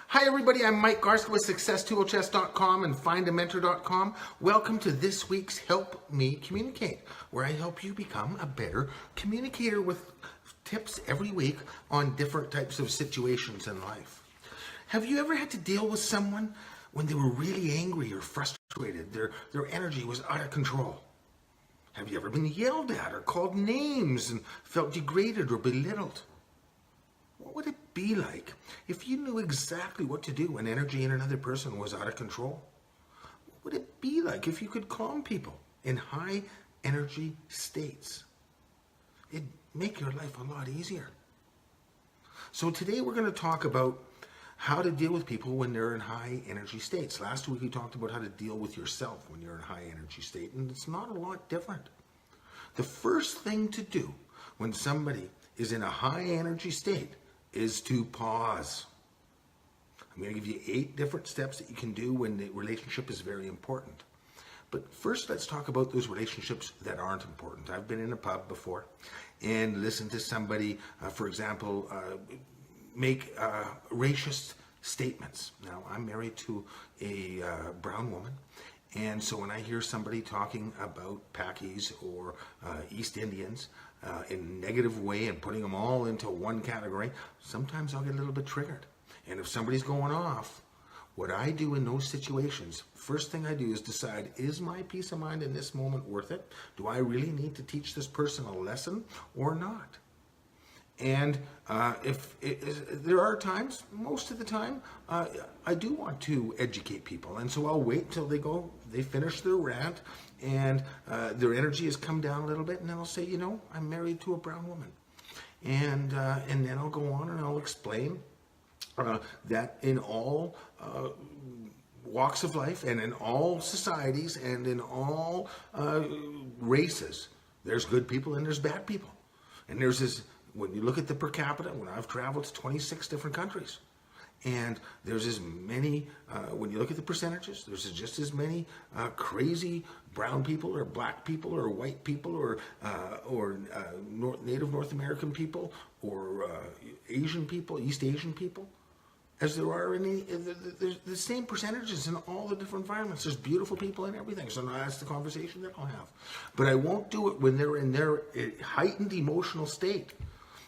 Hi everybody, I'm Mike Garska with SuccessToolChest.com and FindAMentor.com. Welcome to this week's Help Me Communicate, where I help you become a better communicator with tips every week on different types of situations in life. Have you ever had to deal with someone when they were really angry or frustrated? Their energy was out of control. Have you ever been yelled at or called names and felt degraded or belittled? What would it be like if you knew exactly what to do when energy in another person was out of control? What would it be like if you could calm people in high energy states? It'd make your life a lot easier. So today we're going to talk about how to deal with people when they're in high energy states. Last week we talked about how to deal with yourself when you're in a high energy state, and it's not a lot different. The first thing to do when somebody is in a high energy state is to pause. I'm going to give you 8 different steps that you can do when the relationship is very important. But first, let's talk about those relationships that aren't important. I've been in a pub before and listened to somebody, for example, make racist statements. Now, I'm married to a brown woman, and so when I hear somebody talking about Pakis or East Indians in a negative way and putting them all into one category, sometimes I'll get a little bit triggered. And if somebody's going off, what I do in those situations, first thing I do is decide, is my peace of mind in this moment worth it? Do I really need to teach this person a lesson or not? And there are times, most of the time, I do want to educate people. And so I'll wait till they finish their rant and their energy has come down a little bit. And then I'll say, you know, I'm married to a brown woman. And then I'll go on and I'll explain that in all walks of life and in all societies and in all races, there's good people and there's bad people. And there's this, when you look at the per capita, when I've traveled to 26 different countries, and there's as many, when you look at the percentages, there's just as many crazy brown people or black people or white people or Native North American people or Asian people, East Asian people, as there are in there's the same percentages in all the different environments. There's beautiful people and everything. So that's the conversation that I'll have. But I won't do it when they're in their heightened emotional state.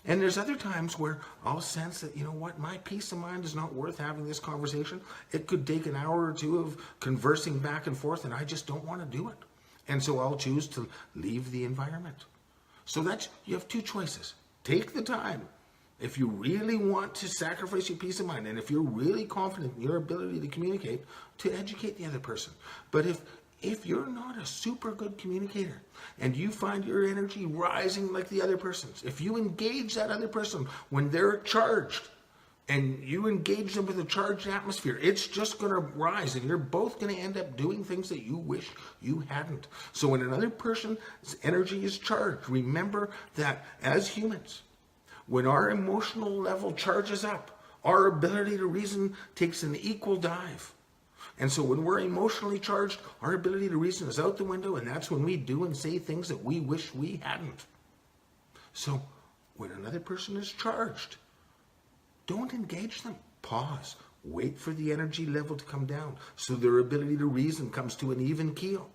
And there's other times where I'll sense that, you know what, my peace of mind is not worth having this conversation. It could take an hour or two of conversing back and forth, and I just don't want to do it. And so I'll choose to leave the environment. So you have 2 choices. Take the time. If you really want to sacrifice your peace of mind, and if you're really confident in your ability to communicate, to educate the other person. But if you're not a super good communicator and you find your energy rising like the other person's, if you engage that other person when they're charged and you engage them with a charged atmosphere, it's just going to rise and you're both going to end up doing things that you wish you hadn't. So when another person's energy is charged, remember that as humans, when our emotional level charges up, our ability to reason takes an equal dive. And so when we're emotionally charged, our ability to reason is out the window, and that's when we do and say things that we wish we hadn't. So when another person is charged, don't engage them. Pause. Wait for the energy level to come down so their ability to reason comes to an even keel.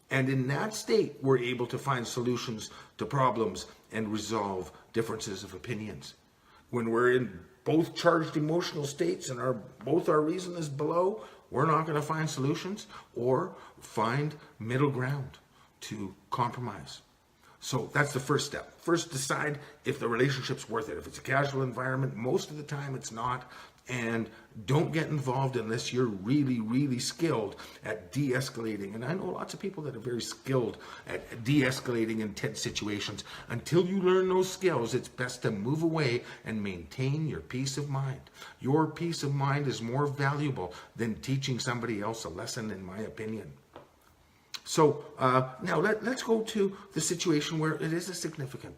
And in that state, we're able to find solutions to problems and resolve differences of opinions. When we're in both charged emotional states and both our reason is below, we're not going to find solutions or find middle ground to compromise. So that's the first step. First, decide if the relationship's worth it. If it's a casual environment, most of the time it's not. And don't get involved unless you're really, really skilled at de-escalating. And I know lots of people that are very skilled at de-escalating in tense situations. Until you learn those skills, it's best to move away and maintain your peace of mind. Your peace of mind is more valuable than teaching somebody else a lesson, in my opinion. So now let's go to the situation where it is a significant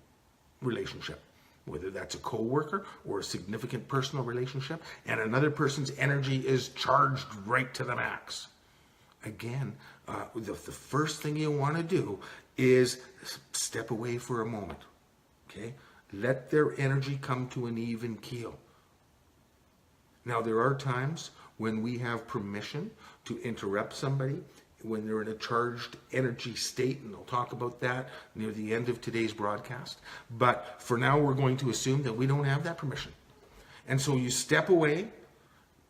relationship, whether that's a co-worker or a significant personal relationship, and another person's energy is charged right to the max. Again, the first thing you want to do is step away for a moment, okay? Let their energy come to an even keel. Now, there are times when we have permission to interrupt somebody when they're in a charged energy state, and I'll talk about that near the end of today's broadcast. But for now, we're going to assume that we don't have that permission. And so you step away,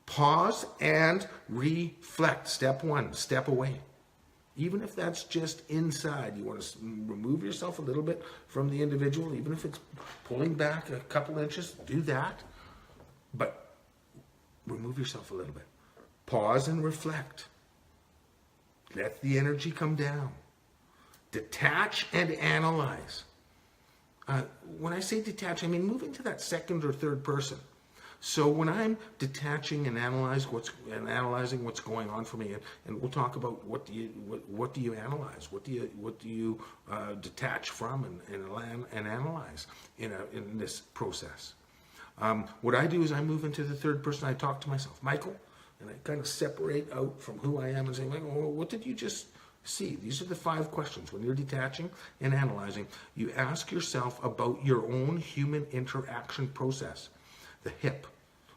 pause, and reflect. Step one, step away. Even if that's just inside, you want to remove yourself a little bit from the individual, even if it's pulling back a couple inches, do that. But remove yourself a little bit. Pause and reflect. Let the energy come down. Detach and analyze. When I say detach, I mean move into that second or third person. So when I'm detaching and analyzing what's going on for me, and we'll talk about what do you analyze, what do you detach from and analyze in this process. What I do is I move into the third person. I talk to myself, Michael, and I kind of separate out from who I am and say, Michael, what did you just see? These are the 5 questions. When you're detaching and analyzing, you ask yourself about your own human interaction process. The hip.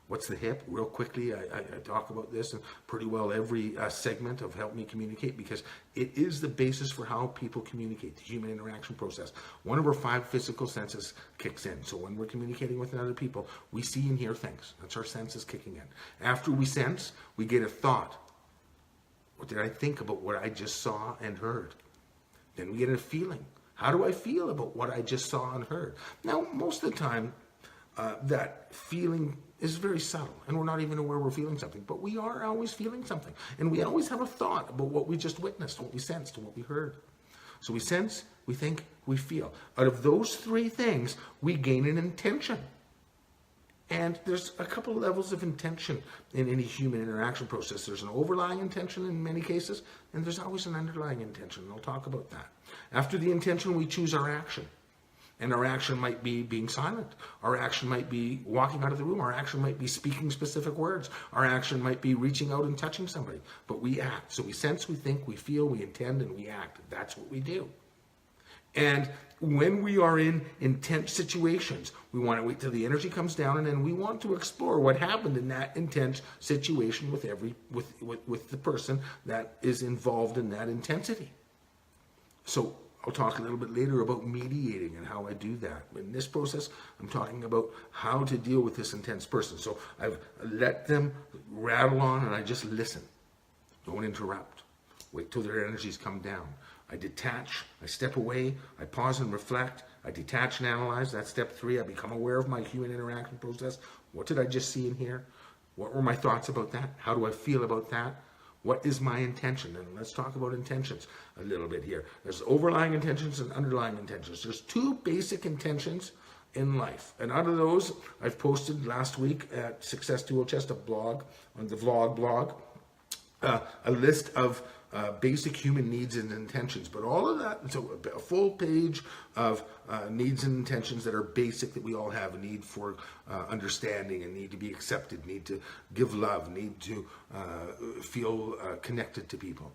What's the hip? Real quickly, I talk about this in pretty well every segment of Help Me Communicate, because it is the basis for how people communicate, the human interaction process. One of our 5 physical senses kicks in. So when we're communicating with other people, we see and hear things. That's our senses kicking in. After we sense, we get a thought. What did I think about what I just saw and heard? Then we get a feeling. How do I feel about what I just saw and heard? Now, most of the time, that feeling is very subtle, and we're not even aware we're feeling something, but we are always feeling something, and we always have a thought about what we just witnessed, what we sensed, what we heard. So we sense, we think, we feel. Out of those 3 things, we gain an intention. And there's a couple of levels of intention in any human interaction process. There's an overlying intention in many cases, and there's always an underlying intention, and I'll talk about that. After the intention, we choose our action. And our action might be being silent. Our action might be walking out of the room. Our action might be speaking specific words. Our action might be reaching out and touching somebody. But we act. So we sense, we think, we feel, we intend, and we act. That's what we do. And when we are in intense situations, we want to wait till the energy comes down, and then we want to explore what happened in that intense situation with the person that is involved in that intensity. So I'll talk a little bit later about mediating and how I do that. In this process, I'm talking about how to deal with this intense person. So I've let them rattle on, and I just listen. Don't interrupt. Wait till their energies come down. I detach, I step away, I pause and reflect, I detach and analyze. That's step 3. I become aware of my human interaction process. What did I just see and hear? What were my thoughts about that? How do I feel about that? What is my intention? And let's talk about intentions a little bit here. There's overlying intentions and underlying intentions. There's 2 basic intentions in life. And out of those, I've posted last week at Success Dual Chest, a blog, on the vlog blog, a list of basic human needs and intentions. But all of that, so a full page of needs and intentions that are basic, that we all have: a need for understanding, a need to be accepted, need to give love, need to feel connected to people.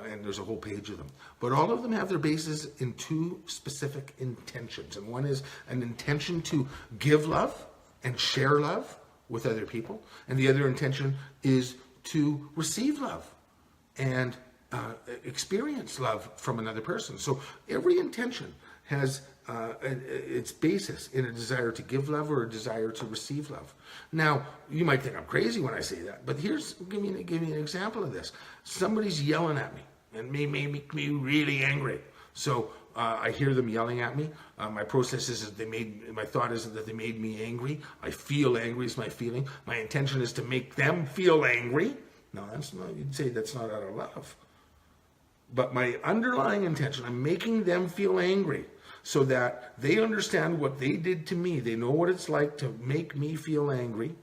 And there's a whole page of them. But all of them have their basis in 2 specific intentions. And one is an intention to give love and share love with other people. And the other intention is to receive love and experience love from another person. So every intention has its basis in a desire to give love or a desire to receive love. Now, you might think I'm crazy when I say that, but give me an example of this. Somebody's yelling at me and may make me really angry. So I hear them yelling at me. My process is my thought isn't that they made me angry. I feel angry is my feeling. My intention is to make them feel angry. No, that's not, you'd say that's not out of love. But my underlying intention, I'm making them feel angry so that they understand what they did to me. They know what it's like to make me feel angry.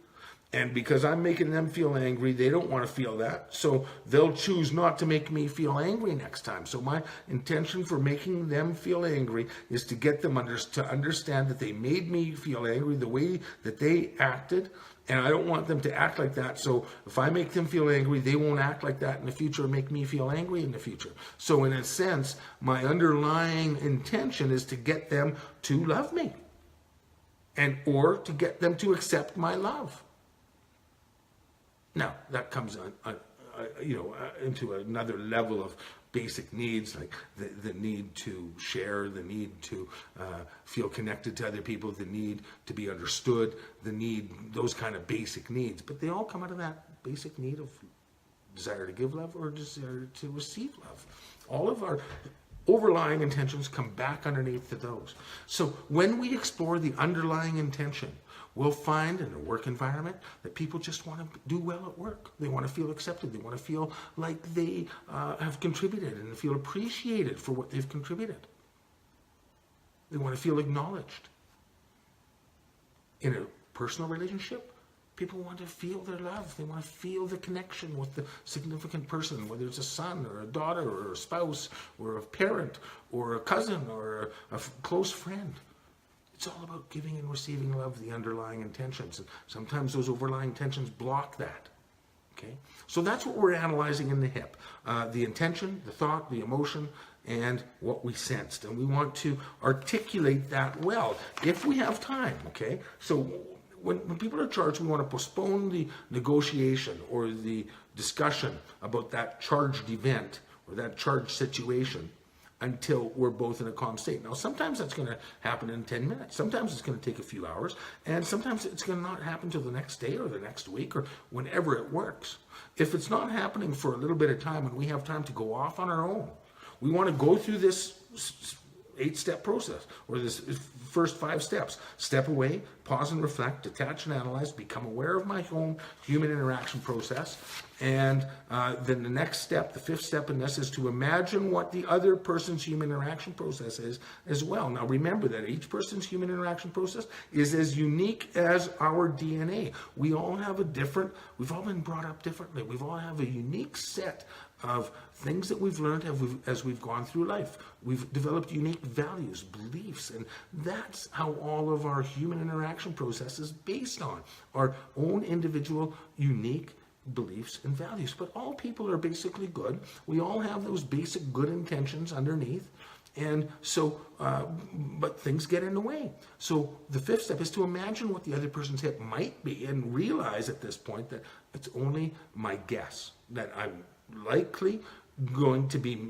And because I'm making them feel angry, they don't want to feel that. So they'll choose not to make me feel angry next time. So my intention for making them feel angry is to get them to understand that they made me feel angry the way that they acted. And I don't want them to act like that. So if I make them feel angry, they won't act like that in the future and make me feel angry in the future. So in a sense, my underlying intention is to get them to love me, or to get them to accept my love. Now, that comes into another level of basic needs, like the need to share, the need to feel connected to other people, the need to be understood, those kind of basic needs. But they all come out of that basic need of desire to give love or desire to receive love. All of our overlying intentions come back underneath to those. So when we explore the underlying intention, we'll find in a work environment that people just want to do well at work. They want to feel accepted. They want to feel like they have contributed and feel appreciated for what they've contributed. They want to feel acknowledged. In a personal relationship, people want to feel their love. They want to feel the connection with the significant person, whether it's a son or a daughter or a spouse or a parent or a cousin or a close friend. It's all about giving and receiving love, the underlying intentions. And sometimes those overlying intentions block that. Okay? So that's what we're analyzing in the HIP. The intention, the thought, the emotion, and what we sensed. And we want to articulate that well if we have time. Okay? So when people are charged, we want to postpone the negotiation or the discussion about that charged event or that charged situation until we're both in a calm state. Now, sometimes that's going to happen in 10 minutes. Sometimes it's going to take a few hours. And sometimes it's going to not happen till the next day or the next week or whenever it works. If it's not happening for a little bit of time and we have time to go off on our own, we want to go through this 8-step process, or this first 5 steps. Step away, pause and reflect, detach and analyze, become aware of my own human interaction process. And then the next step, the 5th step in this, is to imagine what the other person's human interaction process is as well. Now remember that each person's human interaction process is as unique as our DNA. We all have we've all been brought up differently. We've all have a unique set of things that we've learned as we've gone through life. We've developed unique values, beliefs, and that's how all of our human interaction process is based on our own individual, unique beliefs and values. But all people are basically good. We all have those basic good intentions underneath. And so, but things get in the way. So the 5th step is to imagine what the other person's hip might be and realize at this point that it's only my guess, that I'm likely going to be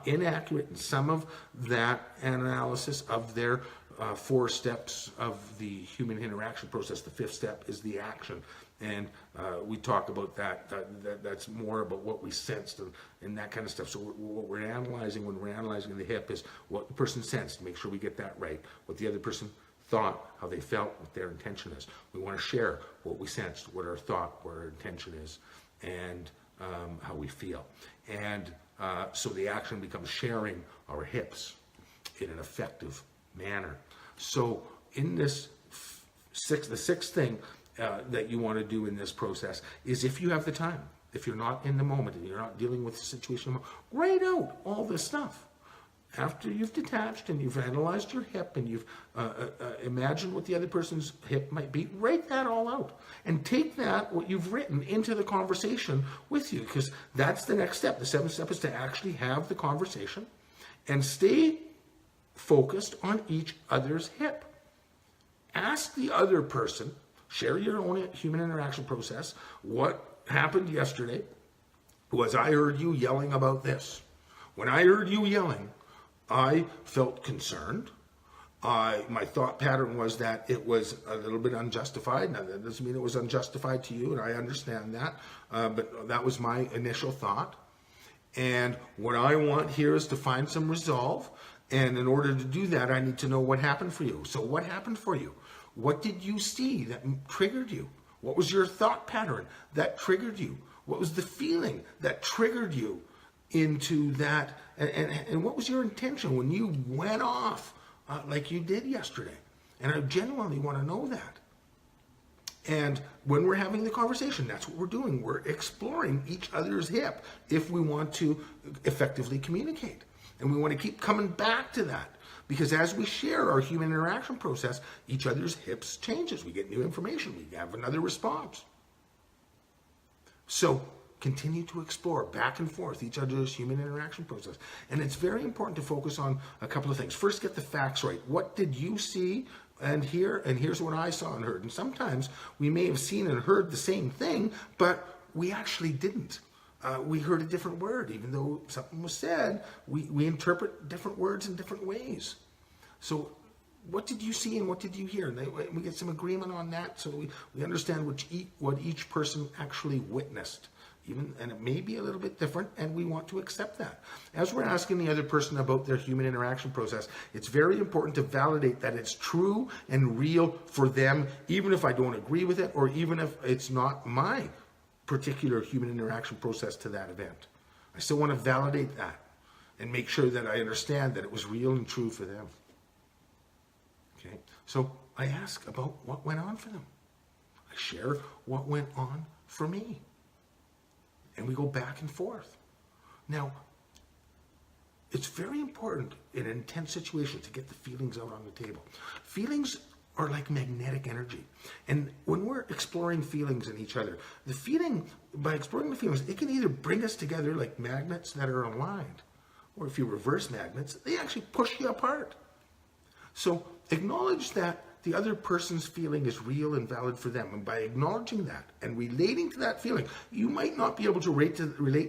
inaccurate in some of that analysis of their 4 steps of the human interaction process. The 5th step is the action. And we talk about that's more about what we sensed and that kind of stuff. So what we're analyzing when we're analyzing the HIP is what the person sensed. Make sure we get that right. What the other person thought, how they felt, what their intention is. We want to share what we sensed, what our thought, what our intention is, and how we feel. And so the action becomes sharing our hips in an effective manner. So in this the 6th thing that you want to do in this process is, if you have the time, if you're not in the moment and you're not dealing with the situation, write out all this stuff. After you've detached and you've analyzed your hip and you've imagined what the other person's hip might be, write that all out and take that, what you've written, into the conversation with you, because that's the next step. The 7th step is to actually have the conversation and stay focused on each other's hip. Ask the other person, share your own human interaction process. What happened yesterday was I heard you yelling about this. When I heard you yelling, I felt concerned. My thought pattern was that it was a little bit unjustified. Now, that doesn't mean it was unjustified to you, and I understand that, but that was my initial thought. And what I want here is to find some resolve, and in order to do that, I need to know what happened for you. So what happened for you? What did you see that triggered you? What was your thought pattern that triggered you? What was the feeling that triggered you into that? And what was your intention when you went off like you did yesterday? And I genuinely want to know that. And when we're having the conversation, that's what we're doing. We're exploring each other's hip if we want to effectively communicate. And we want to keep coming back to that. Because as we share our human interaction process, each other's hips changes. We get new information. We have another response. So continue to explore back and forth each other's human interaction process. And it's very important to focus on a couple of things. First, get the facts right. What did you see and hear? And here's what I saw and heard. And sometimes we may have seen and heard the same thing, but we actually didn't. We heard a different word. Even though something was said, we interpret different words in different ways. So what did you see and what did you hear? And we get some agreement on that, so we understand what each person actually witnessed. And it may be a little bit different, and we want to accept that. As we're asking the other person about their human interaction process, it's very important to validate that it's true and real for them, even if I don't agree with it, or even if it's not my particular human interaction process to that event. I still want to validate that and make sure that I understand that it was real and true for them. Okay, so I ask about what went on for them. I share what went on for me. And we go back and forth. Now, it's very important in an intense situation to get the feelings out on the table. Feelings are like magnetic energy. And when we're exploring feelings in each other, by exploring the feelings, it can either bring us together like magnets that are aligned, or if you reverse magnets, they actually push you apart. So acknowledge that the other person's feeling is real and valid for them. And by acknowledging that and relating to that feeling, you might not be able to relate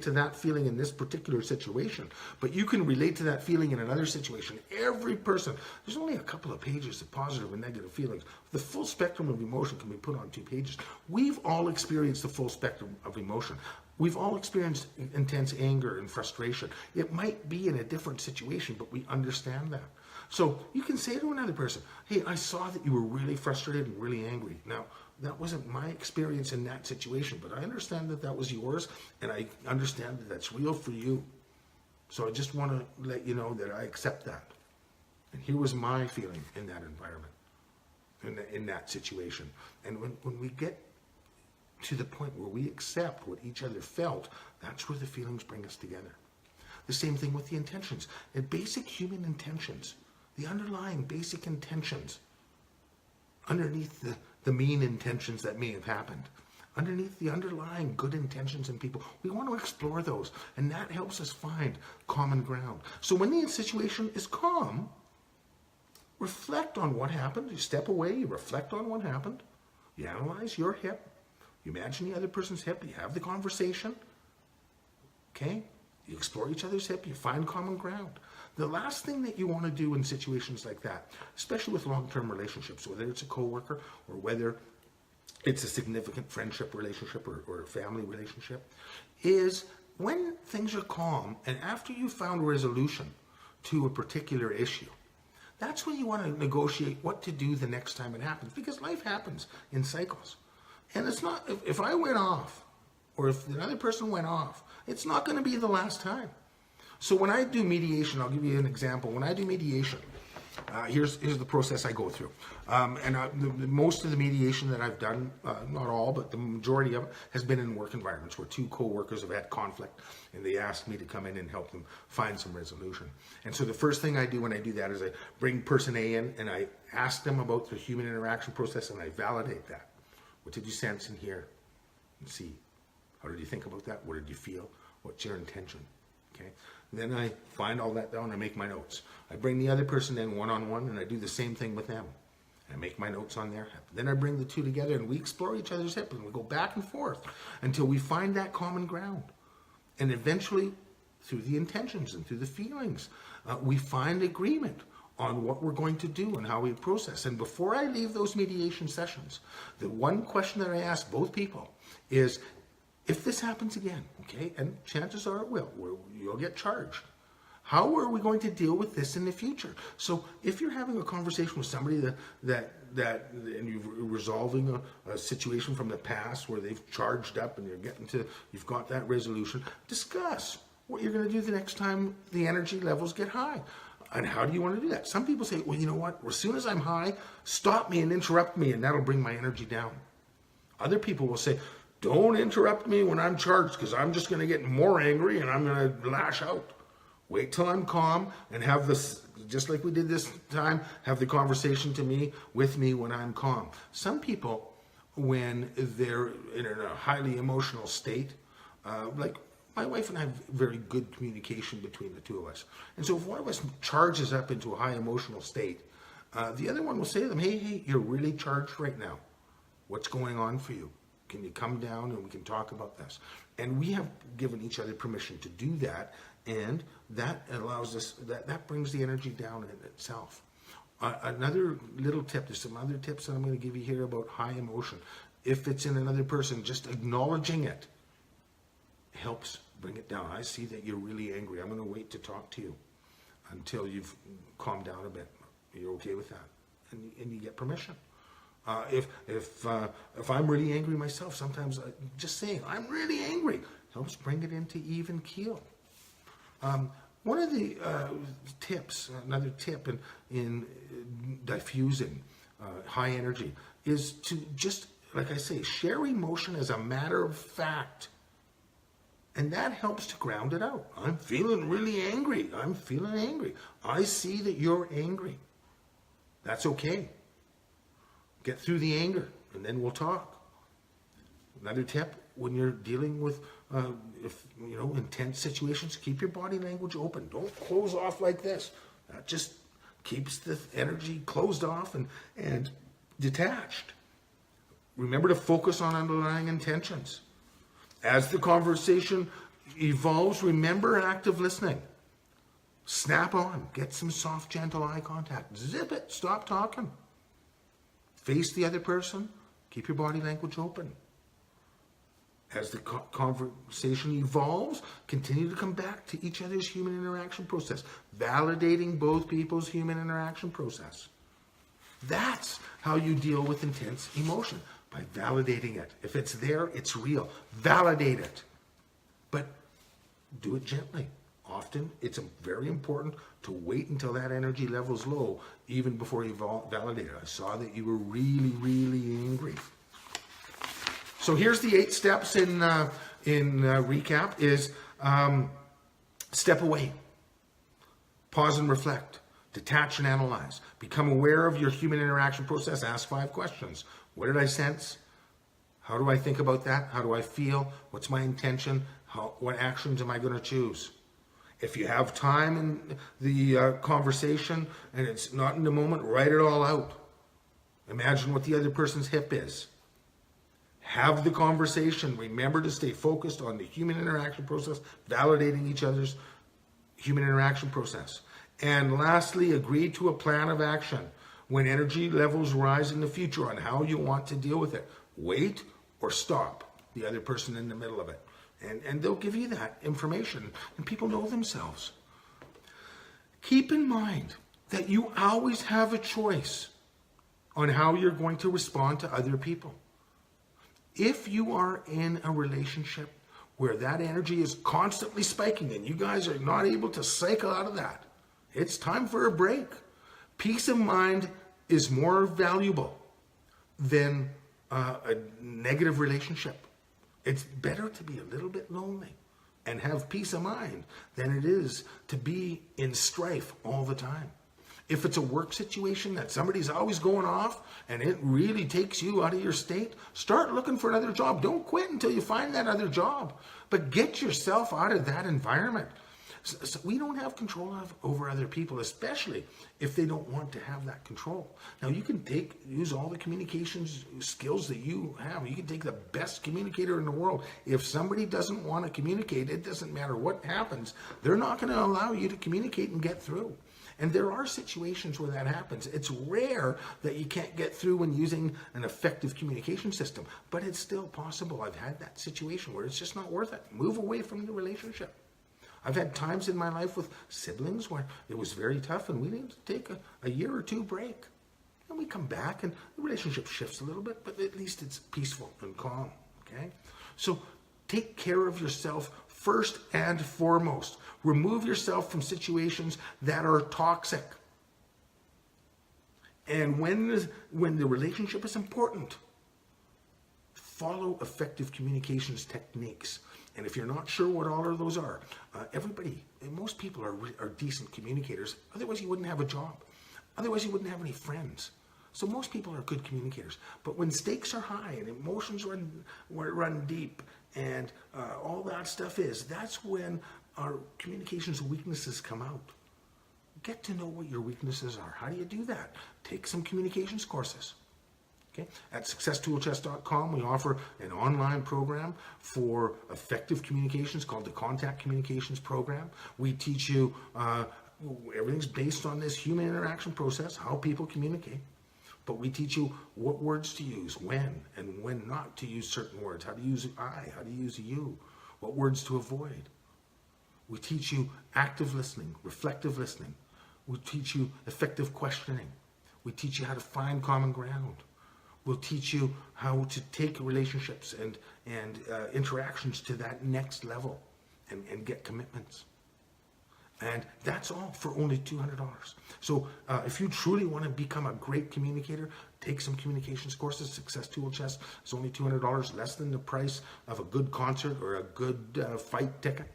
to that feeling in this particular situation, but you can relate to that feeling in another situation. Every person, there's only a couple of pages of positive and negative feelings. The full spectrum of emotion can be put on 2 pages. We've all experienced the full spectrum of emotion. We've all experienced intense anger and frustration. It might be in a different situation, but we understand that. So you can say to another person, hey, I saw that you were really frustrated and really angry. Now, that wasn't my experience in that situation, but I understand that that was yours, and I understand that that's real for you. So I just want to let you know that I accept that. And here was my feeling in that environment, in that situation. And when we get to the point where we accept what each other felt, that's where the feelings bring us together. The same thing with the intentions. And basic human intentions, the underlying basic intentions, underneath the mean intentions that may have happened, underneath the underlying good intentions in people, we want to explore those, and that helps us find common ground. So when the situation is calm, reflect on what happened. You step away, you reflect on what happened, you analyze your hip, you imagine the other person's hip, you have the conversation, okay? You explore each other's hip, you find common ground. The last thing that you want to do in situations like that, especially with long-term relationships, whether it's a coworker or whether it's a significant friendship relationship or a family relationship, is when things are calm and after you've found resolution to a particular issue, that's when you want to negotiate what to do the next time it happens, because life happens in cycles. And it's not, if I went off, or if another person went off, it's not going to be the last time. So when I do mediation, I'll give you an example. When I do mediation, here's the process I go through. Most of the mediation that I've done, not all, but the majority of it, has been in work environments where 2 co-workers have had conflict, and they asked me to come in and help them find some resolution. And so the first thing I do when I do that is I bring person A in, and I ask them about the human interaction process, and I validate that. What did you sense and hear and see? How did you think about that? What did you feel? What's your intention? Okay. Then I find all that down and I make my notes. I bring the other person in one-on-one and I do the same thing with them. I make my notes on their hip. Then I bring the 2 together and we explore each other's hip and we go back and forth until we find that common ground. And eventually, through the intentions and through the feelings, we find agreement on what we're going to do and how we process. And before I leave those mediation sessions, the one question that I ask both people is, if this happens again, okay, and chances are it will, you'll get charged, how are we going to deal with this in the future? So if you're having a conversation with somebody that and you're resolving a situation from the past where they've charged up and you've got that resolution, discuss what you're going to do the next time the energy levels get high. And how do you want to do that? Some people say, well, you know what? As soon as I'm high, stop me and interrupt me, and that'll bring my energy down. Other people will say, don't interrupt me when I'm charged, because I'm just going to get more angry and I'm going to lash out. Wait till I'm calm and have this, just like we did this time, have the conversation with me when I'm calm. Some people, when they're in a highly emotional state, like my wife and I have very good communication between the 2 of us. And so if one of us charges up into a high emotional state, the other one will say to them, hey, you're really charged right now. What's going on for you? Can you come down and we can talk about this? And we have given each other permission to do that, and that allows us, that brings the energy down in itself. Another little tip, there's some other tips that I'm going to give you here about high emotion. If it's in another person, just acknowledging it helps bring it down. I see that you're really angry. I'm going to wait to talk to you until you've calmed down a bit. You're okay with that, and you get permission. If I'm really angry myself, sometimes just saying I'm really angry helps bring it into even keel. One of the tips, another tip in diffusing high energy is to just, like I say, share emotion as a matter of fact. And that helps to ground it out. I'm feeling really angry. I'm feeling angry. I see that you're angry. That's okay. Get through the anger, and then we'll talk. Another tip, when you're dealing with intense situations, keep your body language open. Don't close off like this. That just keeps the energy closed off and detached. Remember to focus on underlying intentions. As the conversation evolves, remember active listening. Snap on. Get some soft, gentle eye contact. Zip it. Stop talking. Face the other person. Keep your body language open. As the conversation evolves, continue to come back to each other's human interaction process, validating both people's human interaction process. That's how you deal with intense emotion, by validating it. If it's there, it's real. Validate it. But do it gently. Often, it's very important to wait until that energy level's low, even before you validate it. I saw that you were really, really angry. So here's the 8 steps in recap is step away, pause and reflect, detach and analyze, become aware of your human interaction process, ask 5 questions. What did I sense? How do I think about that? How do I feel? What's my intention? What actions am I going to choose? If you have time in the conversation and it's not in the moment, write it all out. Imagine what the other person's hip is. Have the conversation. Remember to stay focused on the human interaction process, validating each other's human interaction process. And lastly, agree to a plan of action when energy levels rise in the future on how you want to deal with it. Wait or stop the other person in the middle of it. And they'll give you that information, and people know themselves. Keep in mind that you always have a choice on how you're going to respond to other people. If you are in a relationship where that energy is constantly spiking and you guys are not able to cycle out of that, it's time for a break. Peace of mind is more valuable than a negative relationship. It's better to be a little bit lonely and have peace of mind than it is to be in strife all the time. If it's a work situation that somebody's always going off and it really takes you out of your state, start looking for another job. Don't quit until you find that other job, but get yourself out of that environment. So we don't have control over other people, especially if they don't want to have that control. Now, you can use all the communications skills that you have. You can take the best communicator in the world. If somebody doesn't want to communicate, it doesn't matter what happens. They're not going to allow you to communicate and get through. And there are situations where that happens. It's rare that you can't get through when using an effective communication system, but it's still possible. I've had that situation where it's just not worth it. Move away from the relationship. I've had times in my life with siblings where it was very tough and we needed to take a year or 2 break. And we come back and the relationship shifts a little bit, but at least it's peaceful and calm, okay? So take care of yourself first and foremost. Remove yourself from situations that are toxic. And when the relationship is important, follow effective communications techniques. And if you're not sure what all of those are, most people are decent communicators. Otherwise, you wouldn't have a job. Otherwise, you wouldn't have any friends. So most people are good communicators. But when stakes are high and emotions run deep and all that stuff that's when our communications weaknesses come out. Get to know what your weaknesses are. How do you do that? Take some communications courses. Okay? At successtoolchest.com, we offer an online program for effective communications called the Contact Communications Program. We teach you, everything's based on this human interaction process, how people communicate. But we teach you what words to use, when, and when not to use certain words, how to use I, how to use you, what words to avoid. We teach you active listening, reflective listening. We teach you effective questioning. We teach you how to find common ground. We'll teach you how to take relationships and interactions to that next level and get commitments. And that's all for only $200. So if you truly want to become a great communicator, take some communications courses. Success Tool Chest is only $200, less than the price of a good concert or a good fight ticket.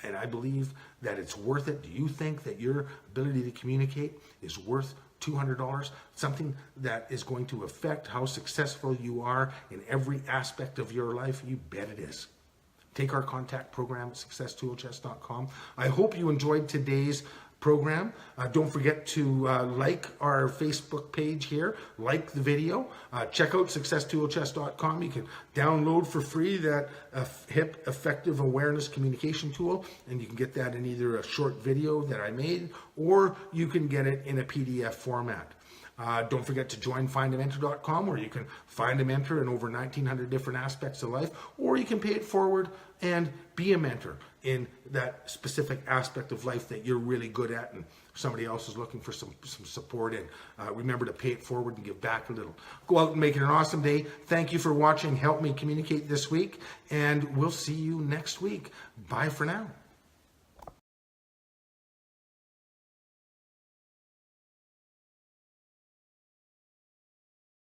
And I believe that it's worth it. Do you think that your ability to communicate is worth $200? Something that is going to affect how successful you are in every aspect of your life? You bet it is. Take our contact program at successtoolchest.com. I hope you enjoyed today's program. Don't forget to like our Facebook page here, like the video. Check out successtoolchest.com. You can download for free that HIP Effective Awareness Communication Tool, and you can get that in either a short video that I made, or you can get it in a PDF format. Don't forget to join findamentor.com, where you can find a mentor in over 1,900 different aspects of life, or you can pay it forward and be a mentor in that specific aspect of life that you're really good at and somebody else is looking for some support in. Remember to pay it forward and give back a little. Go out and make it an awesome day. Thank you for watching. Help me communicate this week, and we'll see you next week. Bye for now.